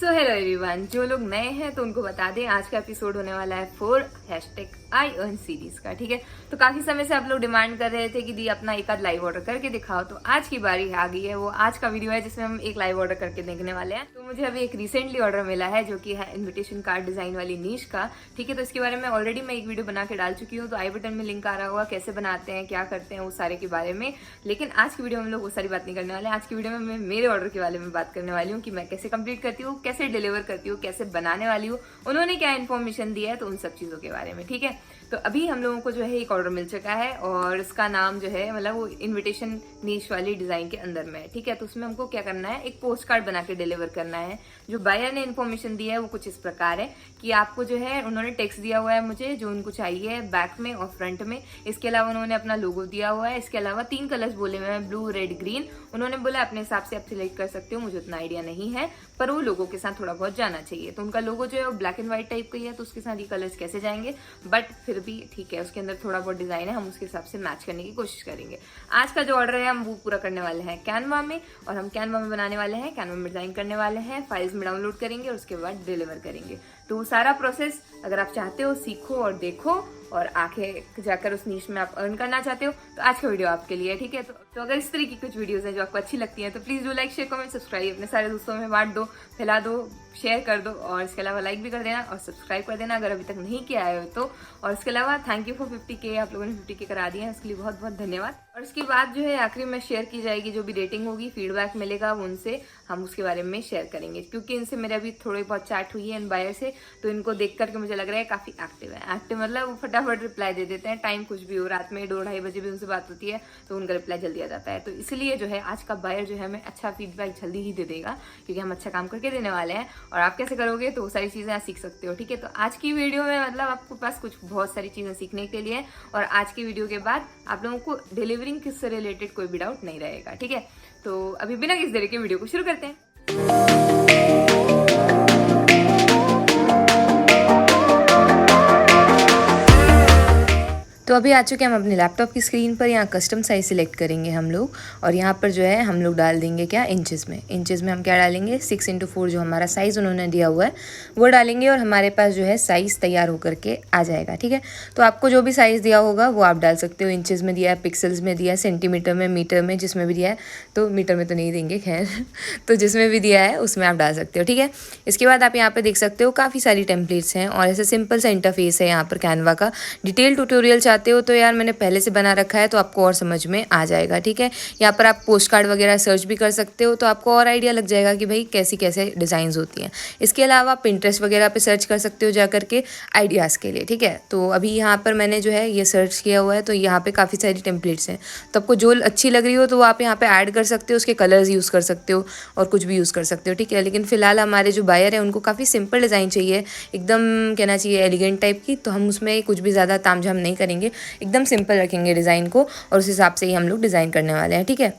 So hello everyone, जो लोग नए हैं तो उनको बता दें आज का एपिसोड होने वाला है फॉर #IEarn सीरीज का। ठीक है, तो काफी समय से आप लोग डिमांड कर रहे थे कि दी अपना एक आध लाइव ऑर्डर करके दिखाओ, तो आज की बारी आ गई है। वो आज का वीडियो है जिसमें हम एक लाइव ऑर्डर करके देखने वाले हैं। तो मुझे अभी एक रिसेंटली ऑर्डर मिला है जो कि है इन्विटेशन कार्ड डिजाइन वाली नीश का। ठीक है, तो इसके बारे में ऑलरेडी मैं एक वीडियो बना के डाल चुकी हूँ, तो आई बटन में लिंक आ रहा होगा, कैसे बनाते हैं क्या करते हैं वो सारे के बारे में। लेकिन आज की वीडियो में हम लोग वो सारी बात नहीं करने वाले हैं। आज की वीडियो में मैं मेरे ऑर्डर के बारे में बात करने वाली हूँ कि मैं कैसे कंप्लीट करती हूँ, कैसे डिलीवर करती हूँ, कैसे बनाने वाली हूँ, उन्होंने क्या इन्फॉर्मेशन दिया है, तो उन सब चीजों के बारे में। ठीक है, तो अभी हम लोगों को जो है एक ऑर्डर मिल चुका है और इसका नाम जो है मतलब वो इन्विटेशन नीश वाली डिजाइन के अंदर में है। ठीक है, तो उसमें हमको क्या करना है, एक पोस्ट कार्ड बना के डिलीवर करना है। जो बायर ने इन्फॉर्मेशन दिया है वो कुछ इस प्रकार है कि आपको जो है उन्होंने टेक्स्ट दिया हुआ है मुझे जो उनको चाहिए बैक में और फ्रंट में। इसके अलावा उन्होंने अपना लोगो दिया हुआ है। इसके अलावा 3 कलर्स बोले हुए हैं, ब्लू, रेड, ग्रीन। उन्होंने बोला अपने हिसाब से आप सिलेक्ट कर सकते हो, मुझे उतना आइडिया नहीं है, पर वो लोगों के साथ थोड़ा बहुत जाना चाहिए। तो उनका लोगो जो है वो ब्लैक एंड व्हाइट टाइप का ही है, तो उसके साथ ये कलर्स कैसे जाएंगे, बट फिर भी ठीक है, उसके अंदर थोड़ा बहुत डिजाइन है, हम उसके हिसाब से मैच करने की कोशिश करेंगे। आज का जो ऑर्डर है हम वो पूरा करने वाले हैं कैनवा में, और हम कैनवा में बनाने वाले हैं, कैनवा में डिजाइन करने वाले हैं, फाइल्स में डाउनलोड करेंगे और उसके बाद डिलीवर करेंगे। तो वो सारा प्रोसेस अगर आप चाहते हो सीखो और देखो और आगे जाकर उस नीश में आप अर्न करना चाहते हो, तो आज का वीडियो आपके लिए है। ठीक है, तो अगर इस तरह की कुछ वीडियोस हैं जो आपको अच्छी लगती हैं तो please do like, share, comment, subscribe, अपने सारे दोस्तों में बांट दो, फैला दो, शेयर कर दो, और इसके अलावा लाइक भी कर देना और सब्सक्राइब कर देना अगर अभी तक नहीं किया है तो। और इसके अलावा थैंक यू फॉर 50K, आप लोगों ने 50K करा दिया है, उसके लिए बहुत बहुत धन्यवाद। और इसके बाद जो है आखिरी में शेयर की जाएगी, जो भी रेटिंग होगी, फीडबैक मिलेगा उनसे, हम उसके बारे में शेयर करेंगे। क्योंकि इनसे मेरे अभी थोड़ी बहुत चैट हुई है इन बायर से, तो इनको देख करके मुझे लग रहा है काफी एक्टिव है। एक्टिव मतलब वो फटाफट रिप्लाई दे देते हैं, टाइम कुछ भी हो, रात में 2-2:30 बजे भी उनसे बात होती है तो उनका रिप्लाई जल्दी आ जाता है। तो इसलिए जो है आज का बायर जो है हमें अच्छा फीडबैक जल्दी ही दे देगा, क्योंकि हम अच्छा काम करके देने वाले हैं। और आप कैसे करोगे तो वो सारी चीजें आप सीख सकते हो। ठीक है, तो आज की वीडियो में मतलब आपके पास कुछ बहुत सारी चीजें सीखने के लिए, और आज की वीडियो के बाद आप लोगों को डिलीवरिंग से रिलेटेड कोई भी डाउट नहीं रहेगा। ठीक है, तो अभी बिना किसी तरह के वीडियो को शुरू करते हैं। तो अभी आ चुके हैं हम अपने लैपटॉप की स्क्रीन पर। यहाँ कस्टम साइज सिलेक्ट करेंगे हम लोग, और यहाँ पर जो है हम लोग डाल देंगे क्या, इंचेस में। इंचेस में हम क्या डालेंगे, 6x4 जो हमारा साइज़ उन्होंने दिया हुआ है वो डालेंगे, और हमारे पास जो है साइज़ तैयार होकर के आ जाएगा। ठीक है, तो आपको जो भी साइज़ दिया होगा वो आप डाल सकते हो। इंचेस में दिया है, पिक्सल्स में दिया है, सेंटीमीटर में, मीटर में, जिसमें भी दिया है, तो मीटर में तो नहीं देंगे खैर तो जिसमें भी दिया है उसमें आप डाल सकते हो। ठीक है, इसके बाद आप यहाँ पर देख सकते हो काफ़ी सारी टेम्पलेट्स हैं, और ऐसे सिंपल सा इंटरफेस है यहाँ पर कैनवा का। डिटेल ट्यूटोरियल चाहते हो तो यार मैंने पहले से बना रखा है, तो आपको और समझ में आ जाएगा। ठीक है, यहाँ पर आप पोस्ट कार्ड वगैरह सर्च भी कर सकते हो, तो आपको और आइडिया लग जाएगा कि भाई कैसी कैसे डिज़ाइंस होती हैं। इसके अलावा आप पिंटरेस्ट वगैरह पे सर्च कर सकते हो जा करके आइडियाज़ के लिए। ठीक है, तो अभी यहाँ पर मैंने जो है ये सर्च किया हुआ है, तो यहाँ पे काफ़ी सारी टेम्पलेट्स हैं, तो आपको जो अच्छी लग रही हो तो वो आप यहाँ पे ऐड कर सकते हो, उसके कलर्स यूज़ कर सकते हो और कुछ भी यूज़ कर सकते हो। ठीक है, लेकिन फिलहाल हमारे जो बायर है उनको काफ़ी सिंपल डिज़ाइन चाहिए, एकदम कहना चाहिए एलिगेंट टाइप की, तो हम उसमें कुछ भी ज़्यादा तामझाम नहीं करेंगे, एकदम सिंपल रखेंगे डिज़ाइन को, और उस हिसाब से ही हम लोग डिज़ाइन करने वाले हैं। ठीक है,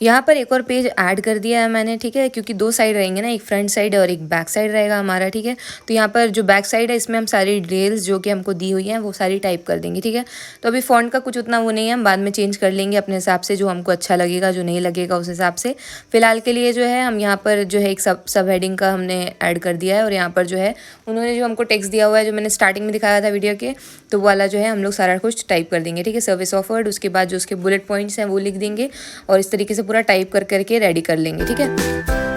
यहाँ पर एक और पेज ऐड कर दिया है मैंने। ठीक है, क्योंकि 2 साइड रहेंगे ना, एक फ्रंट साइड और एक बैक साइड रहेगा हमारा। ठीक है, तो यहाँ पर जो बैक साइड है इसमें हम सारी डिटेल्स जो कि हमको दी हुई हैं वो सारी टाइप कर देंगे। ठीक है, तो अभी फॉन्ट का कुछ उतना वो नहीं है, हम बाद में चेंज कर लेंगे अपने हिसाब से, जो हमको अच्छा लगेगा, जो नहीं लगेगा उस हिसाब से। फिलहाल के लिए जो है हम यहाँ पर जो है एक सब हेडिंग का हमने ऐड कर दिया है, और यहाँ पर जो है उन्होंने जो हमको टेक्स्ट दिया हुआ है जो मैंने स्टार्टिंग में दिखाया था वीडियो के, तो वो वाला जो है हम लोग सारा कुछ टाइप कर देंगे। ठीक है, सर्विस ऑफर्ड, उसके बाद जो उसके बुलेट पॉइंट्स हैं वो लिख देंगे, और इस तरीके से पूरा टाइप कर करके रेडी कर लेंगे। ठीक है,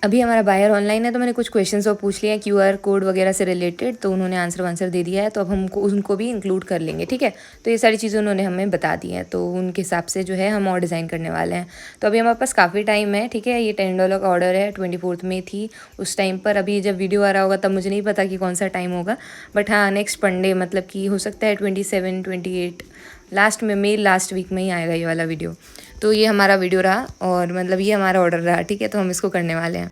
अभी हमारा बायर ऑनलाइन है, तो मैंने कुछ क्वेश्चंस और पूछ लिया QR कोड वगैरह से रिलेटेड, तो उन्होंने आंसर दे दिया है, तो अब हमको उनको भी इंक्लूड कर लेंगे। ठीक है, तो ये सारी चीज़ें उन्होंने हमें बता दी हैं, तो उनके हिसाब से जो है हम और डिज़ाइन करने वाले हैं। तो अभी हमारे पास काफ़ी टाइम है। ठीक है, ये $10 का ऑर्डर है, 24 में थी उस टाइम पर। अभी जब वीडियो आ रहा होगा तब मुझे नहीं पता कि कौन सा टाइम होगा, बट हाँ नेक्स्ट मंडे मतलब कि हो सकता है 27, 28 लास्ट में, मे लास्ट वीक में ही आएगा ये वाला वीडियो। तो ये हमारा वीडियो रहा, और मतलब ये हमारा ऑर्डर रहा। ठीक है, तो हम इसको करने वाले हैं।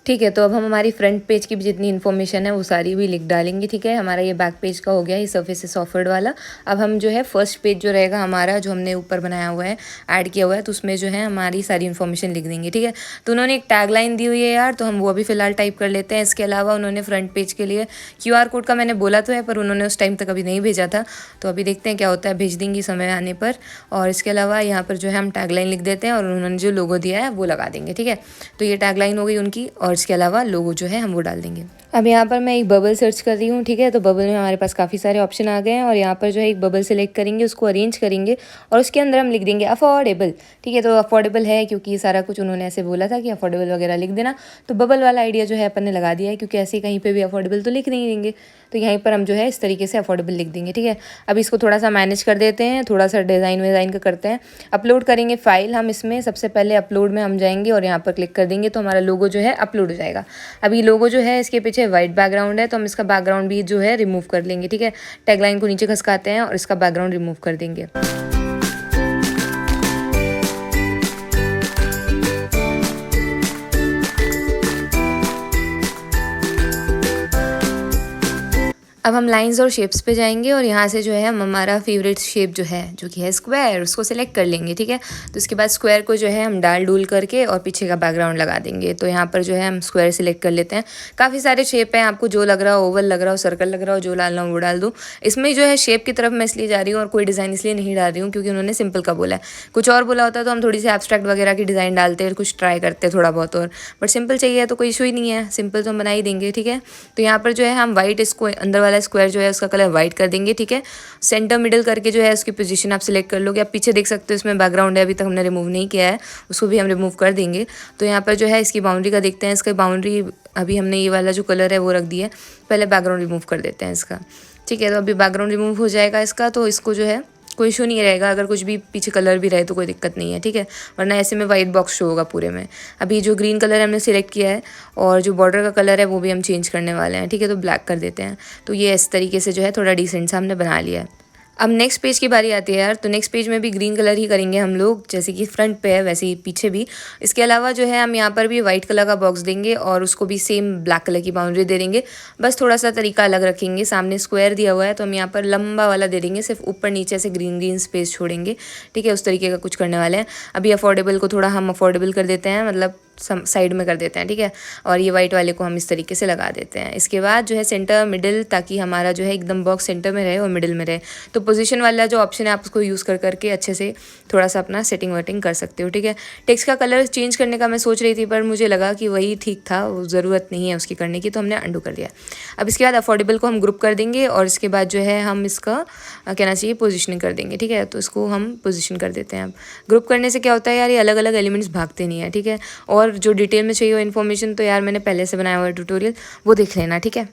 ठीक है, तो अब हम हमारी फ्रंट पेज की भी जितनी इन्फॉर्मेशन है वो सारी भी लिख डालेंगे। ठीक है, हमारा ये बैक पेज का हो गया, ये सर्फेसिस ऑफर्ड वाला। अब हम जो है फर्स्ट पेज जो रहेगा हमारा, जो हमने ऊपर बनाया हुआ है, ऐड किया हुआ है, तो उसमें जो है हमारी सारी इन्फॉर्मेशन लिख देंगे। ठीक है, तो उन्होंने एक टैगलाइन दी हुई है यार, तो हम वो अभी फ़िलहाल टाइप कर लेते हैं। इसके अलावा उन्होंने फ्रंट पेज के लिए QR कोड का मैंने बोला तो है, पर उन्होंने उस टाइम तक अभी नहीं भेजा था, तो अभी देखते हैं क्या होता है, भेज देंगी समय आने पर। और इसके अलावा यहाँ पर जो है हम टैगलाइन लिख देते हैं और उन्होंने जो लोगो दिया है वो लगा देंगे। ठीक है, तो ये टैगलाइन हो गई उनकी, और इसके अलावा लोगो जो है हम वो डाल देंगे। अब यहाँ पर मैं एक बबल सर्च कर रही हूँ। ठीक है, तो बबल में हमारे पास काफ़ी सारे ऑप्शन आ गए हैं, और यहाँ पर जो है एक बबल सेलेक्ट करेंगे, उसको अरेंज करेंगे, और उसके अंदर हम लिख देंगे अफोर्डेबल। ठीक है, तो अफोर्डेबल है क्योंकि ये सारा कुछ उन्होंने ऐसे बोला था कि अफोर्डेबल वगैरह लिख देना, तो बबल वाला आइडिया जो है अपन ने लगा दिया है, क्योंकि ऐसे कहीं पर भी अफोर्डेबल तो लिख नहीं देंगे, तो यहीं पर हम जो है इस तरीके से अफोर्डेबल लिख देंगे। ठीक है, अब इसको थोड़ा सा मैनेज कर देते हैं, थोड़ा सा डिज़ाइन विज़ाइन का करते हैं। अपलोड करेंगे फाइल हम, इसमें सबसे पहले अपलोड में हम जाएंगे और यहाँ पर क्लिक कर देंगे, तो हमारा लोगो जो है अपलोड हो जाएगा। अभी लोगो जो है इसके पीछे वाइट बैकग्राउंड है, तो हम इसका बैकग्राउंड भी जो है रिमूव कर लेंगे। ठीक है, टैगलाइन को नीचे खसकाते हैं और इसका बैकग्राउंड रिमूव कर देंगे। अब हम लाइंस और शेप्स पे जाएंगे, और यहाँ से जो है हम हमारा फेवरेट शेप जो है, जो कि है स्क्वायर, उसको सिलेक्ट कर लेंगे। ठीक है, तो इसके बाद स्क्वायर को जो है हम डाल डूल करके और पीछे का बैकग्राउंड लगा देंगे। तो यहाँ पर जो है हम स्क्वायर सिलेक्ट कर लेते हैं। काफ़ी सारे शेप हैं, आपको जो लग रहा हो, ओवल लग रहा हो, सर्कल लग रहा हो, जो डालना हो वो डाल दो। इसमें जो है शेप की तरफ मैं इसलिए जा रही हूँ और कोई डिज़ाइन इसलिए नहीं डाल रही हूँ क्योंकि उन्होंने सिंपल का बोला है। कुछ और बोला होता तो हम थोड़ी सी एब्स्ट्रैक्ट वगैरह की डिज़ाइन डालते हैं, कुछ ट्राई करते थोड़ा बहुत और, बट सिंपल चाहिए तो कोई इशू ही नहीं है, सिंपल तो हम बना ही देंगे। ठीक है, तो यहाँ पर जो है हम वाइट, इसको अंदर वाला स्क्वायर जो है उसका कलर वाइट कर देंगे। ठीक है, सेंटर मिडिल करके जो है उसकी पोजीशन आप सिलेक्ट कर लोगे। आप पीछे देख सकते हो इसमें बैकग्राउंड है, अभी तक हमने रिमूव नहीं किया है, उसको भी हम रिमूव कर देंगे। तो यहाँ पर जो है इसकी बाउंड्री का देखते हैं, इसका बाउंड्री अभी हमने ये वाला जो कलर है वो रख दिया है, पहले बैकग्राउंड रिमूव कर देते हैं इसका। ठीक है, तो अभी बैकग्राउंड रिमूव हो जाएगा इसका, तो इसको जो है कोई इशू नहीं रहेगा, अगर कुछ भी पीछे कलर भी रहे तो कोई दिक्कत नहीं है। ठीक है, वरना ऐसे में वाइट बॉक्स शो होगा पूरे में। अभी जो ग्रीन कलर हमने सिलेक्ट किया है और जो बॉर्डर का कलर है वो भी हम चेंज करने वाले हैं। ठीक है, तो ब्लैक कर देते हैं। तो ये इस तरीके से जो है थोड़ा डिसेंट सा हमने बना लिया है। अब नेक्स्ट पेज की बारी आती है यार, तो नेक्स्ट पेज में भी ग्रीन कलर ही करेंगे हम लोग, जैसे कि फ्रंट पे है वैसे ही पीछे भी। इसके अलावा जो है हम यहाँ पर भी वाइट कलर का बॉक्स देंगे और उसको भी सेम ब्लैक कलर की बाउंड्री दे देंगे, बस थोड़ा सा तरीका अलग रखेंगे। सामने स्क्वायर दिया हुआ है तो हम यहाँ पर लंबा वाला दे देंगे, सिर्फ ऊपर नीचे से ग्रीन ग्रीन स्पेस छोड़ेंगे। ठीक है, उस तरीके का कुछ करने वाले हैं। अभी अफोर्डेबल को थोड़ा हम अफोर्डेबल कर देते हैं, मतलब साइड में कर देते हैं। ठीक है, और ये वाइट वाले को हम इस तरीके से लगा देते हैं। इसके बाद जो है सेंटर मिडिल, ताकि हमारा जो है एकदम बॉक्स सेंटर में रहे और मिडिल में रहे, तो पोजीशन वाला जो ऑप्शन है आप उसको यूज़ कर करके अच्छे से थोड़ा सा अपना सेटिंग वेटिंग कर सकते हो। ठीक है, टेक्स्ट का कलर चेंज करने का मैं सोच रही थी, पर मुझे लगा कि वही ठीक था, वो ज़रूरत नहीं है उसकी करने की, तो हमने अंडू कर दिया। अब इसके बाद अफोर्डेबल को हम ग्रुप कर देंगे, और इसके बाद जो है हम इसका कहना चाहिए पोजिशनिंग कर देंगे। ठीक है, तो इसको हम पोजिशन कर देते हैं। अब ग्रुप करने से क्या होता है यार, ये अलग अलग एलिमेंट्स भागते नहीं है। ठीक है, और जो डिटेल में चाहिए हो इन्फॉर्मेशन, तो यार मैंने पहले से बनाया हुआ है ट्यूटोरियल, वो देख लेना। ठीक है,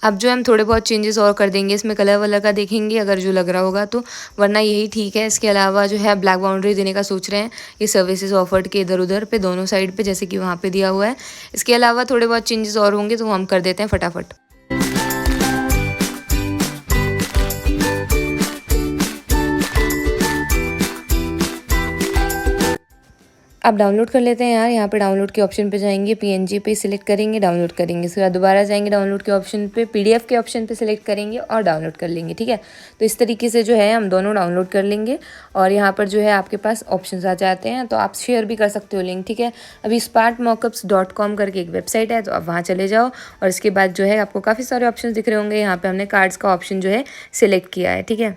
अब जो हम थोड़े बहुत चेंजेस और कर देंगे, इसमें कलर वलर का देखेंगे अगर जो लग रहा होगा तो, वरना यही ठीक है। इसके अलावा जो है ब्लैक बाउंड्री देने का सोच रहे हैं, ये सर्विसेज ऑफर्ड के इधर उधर पे दोनों साइड पे, जैसे कि वहाँ पे दिया हुआ है। इसके अलावा थोड़े बहुत चेंजेस और होंगे तो हम कर देते हैं फटाफट। अब डाउनलोड कर लेते हैं यार, यहाँ पे डाउनलोड के ऑप्शन पे जाएंगे, PNG पे सिलेक्ट करेंगे, डाउनलोड करेंगे। उसके बाद दोबारा जाएंगे डाउनलोड के ऑप्शन पे, PDF के ऑप्शन पे सिलेक्ट करेंगे और डाउनलोड कर लेंगे। ठीक है, तो इस तरीके से जो है हम दोनों डाउनलोड कर लेंगे, और यहाँ पर जो है आपके पास ऑप्शंस आ जाते हैं, तो आप शेयर भी कर सकते हो लिंक। ठीक है, अभी spartmockups.com करके एक वेबसाइट है, तो आप वहाँ चले जाओ, और इसके बाद जो है आपको काफ़ी सारे ऑप्शन दिख रहे होंगे। यहाँ पर हमने कार्ड्स का ऑप्शन जो है सिलेक्ट किया है। ठीक है,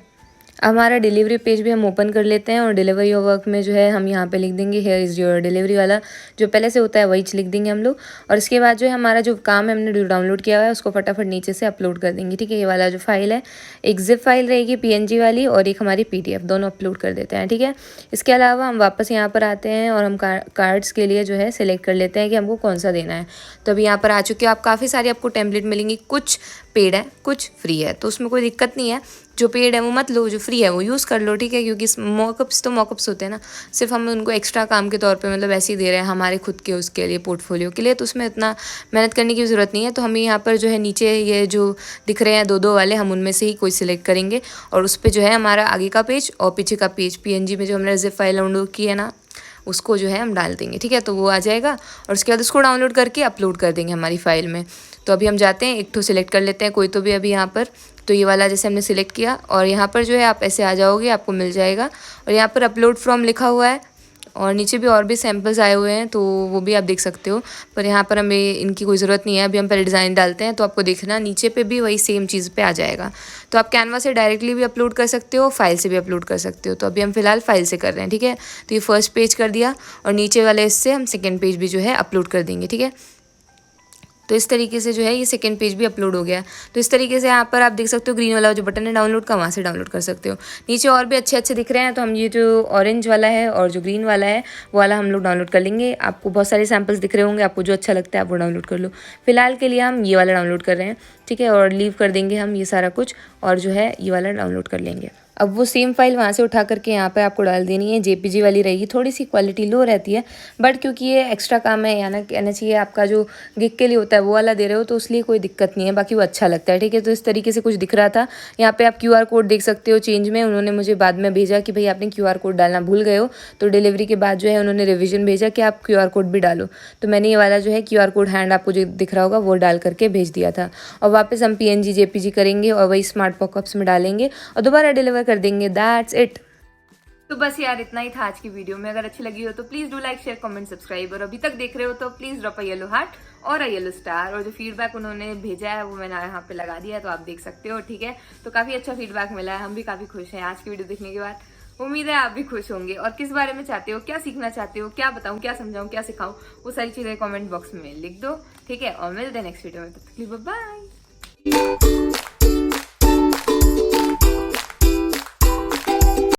हमारा डिलीवरी पेज भी हम ओपन कर लेते हैं, और डिलीवरी योर वर्क में जो है हम यहाँ पे लिख देंगे हेयर इज़ योर डिलीवरी वाला, जो पहले से होता है वही लिख देंगे हम लोग। और इसके बाद जो है हमारा जो काम है हमने जो डाउनलोड किया हुआ है उसको फटाफट नीचे से अपलोड कर देंगे। ठीक है, ये वाला जो फाइल है, एक जिप फाइल रहेगी PNG वाली, और एक हमारी PDF, दोनों अपलोड कर देते हैं। ठीक है, इसके अलावा हम वापस यहाँ पर आते हैं और हम कार्ड्स के लिए जो है सिलेक्ट कर लेते हैं कि हमको कौन सा देना है। तो अभी यहाँ पर आ चुके हो आप, काफ़ी सारी आपको टेम्पलेट मिलेंगी, कुछ पेड है कुछ फ्री है, तो उसमें कोई दिक्कत नहीं है। जो पेड है वो मत लो, जो फ्री है वो यूज़ कर लो। ठीक है, क्योंकि मॉकअप्स तो मॉकअप्स होते हैं ना, सिर्फ हम उनको एक्स्ट्रा काम के तौर पे मतलब ऐसे ही दे रहे हैं हमारे खुद के उसके लिए, पोर्टफोलियो के लिए, तो उसमें इतना मेहनत करने की ज़रूरत नहीं है। तो हमें यहाँ पर जो है नीचे ये जो दिख रहे हैं दो वाले, हम उनमें से ही कोई सिलेक्ट करेंगे, और उस पर जो है हमारा आगे का पेज और पीछे का पेज PNG में जो हमने जिप फाइल डाउनलोड की है ना, उसको जो है हम डाल देंगे, ठीक है। तो वो आ जाएगा और उसके बाद उसको डाउनलोड करके अपलोड कर देंगे हमारी फाइल में। तो अभी हम जाते हैं, एक तो सिलेक्ट कर लेते हैं कोई तो भी अभी यहाँ पर। तो ये वाला जैसे हमने सिलेक्ट किया और यहाँ पर जो है आप ऐसे आ जाओगे, आपको मिल जाएगा और यहाँ पर अपलोड फ्रॉम लिखा हुआ है और नीचे भी और भी सैम्पल्स आए हुए हैं, तो वो भी आप देख सकते हो। पर यहाँ पर हमें इनकी कोई ज़रूरत नहीं है, अभी हम पहले डिज़ाइन डालते हैं। तो आपको देखना नीचे पे भी वही सेम चीज़ पे आ जाएगा। तो आप कैनवा से डायरेक्टली भी अपलोड कर सकते हो, फाइल से भी अपलोड कर सकते हो। तो अभी हम फिलहाल फाइल से कर रहे हैं, ठीक है। तो ये फर्स्ट पेज कर दिया और नीचे वाले इससे हम सेकेंड पेज भी जो है अपलोड कर देंगे, ठीक है। तो इस तरीके से जो है ये सेकंड पेज भी अपलोड हो गया। तो इस तरीके से यहाँ पर आप देख सकते हो ग्रीन वाला जो बटन है डाउनलोड का, वहाँ से डाउनलोड कर सकते हो। नीचे और भी अच्छे अच्छे दिख रहे हैं, तो हम ये जो ऑरेंज वाला है और जो ग्रीन वाला है वो वाला हम लोग डाउनलोड कर लेंगे। आपको बहुत सारे सैम्पल्स दिख रहे होंगे, आपको जो अच्छा लगता है आप वो डाउनलोड कर लो। फिलहाल के लिए हम ये वाला डाउनलोड कर रहे हैं, ठीक है। और लीव कर देंगे हम ये सारा कुछ और जो है ये वाला डाउनलोड कर लेंगे। अब वो सेम फाइल वहाँ से उठा करके यहाँ पे आपको डाल देनी है। जेपीजी वाली रहेगी, थोड़ी सी क्वालिटी लो रहती है, बट क्योंकि ये एक्स्ट्रा काम है या ना कहना चाहिए आपका जो गिग के लिए होता है वो वाला दे रहे हो, तो इसलिए कोई दिक्कत नहीं है, बाकी वो अच्छा लगता है, ठीक है। तो इस तरीके से कुछ दिख रहा था। यहाँ पे आप QR कोड देख सकते हो चेंज में। उन्होंने मुझे बाद में भेजा कि भाई आपने QR कोड डालना भूल गए हो, तो डिलीवरी के बाद जो है उन्होंने रिविजन भेजा कि आप QR कोड भी डालो। तो मैंने ये वाला जो है QR कोड हैंड आपको जो दिख रहा होगा वो डाल करके भेज दिया था। और वापस हम PNG JPG करेंगे और वही स्मार्ट पॉपअप्स में डालेंगे और दोबारा डिलीवर कर देंगे। That's it. तो बस यार इतना ही था आज की वीडियो में। अगर अच्छी लगी हो तो please do like share comment subscribe, और अभी तक देख रहे हो तो please drop a yellow heart और अ येलो स्टार। और जो फीडबैक उन्होंने भेजा है वो मैंने यहाँ पे लगा दिया है, तो आप देख सकते हो, ठीक है। तो काफी अच्छा फीडबैक मिला है, हम भी काफी खुश हैं आज की वीडियो देखने के बाद। उम्मीद है आप भी खुश होंगे। और किस बारे में चाहते हो, क्या सीखना चाहते हो, क्या बताऊं, क्या समझाऊं, क्या सिखाऊं, वो सारी चीजें कमेंट बॉक्स में लिख दो, ठीक है। और मिलते हैं नेक्स्ट वीडियो में, तब तक के लिए बाय बाय।